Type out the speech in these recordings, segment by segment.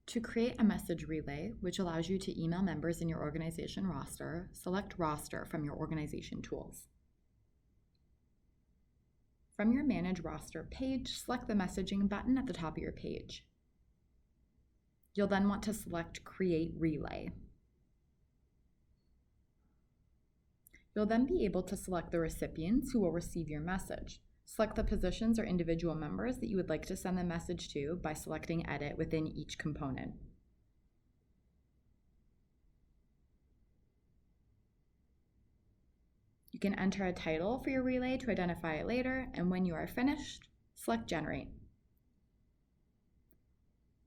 To create a message relay, which allows you to email members in your organization roster, select Roster from your organization tools. From your Manage Roster page, select the messaging button at the top of your page. You'll then want to select Create Relay. You'll then be able to select the recipients who will receive your message. Select the positions or individual members that you would like to send the message to by selecting Edit within each component. You can enter a title for your relay to identify it later, and when you are finished, select Generate.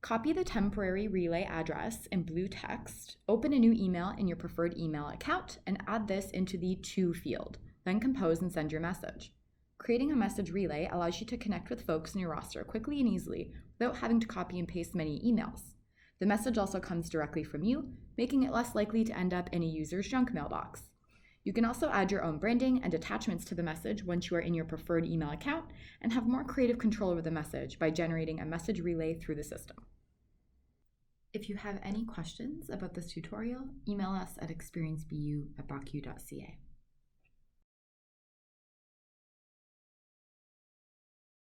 Copy the temporary relay address in blue text, open a new email in your preferred email account, and add this into the To field. Then compose and send your message. Creating a message relay allows you to connect with folks in your roster quickly and easily without having to copy and paste many emails. The message also comes directly from you, making it less likely to end up in a user's junk mailbox. You can also add your own branding and attachments to the message once you are in your preferred email account and have more creative control over the message by generating a message relay through the system. If you have any questions about this tutorial, email us at experiencebu@brocu.ca.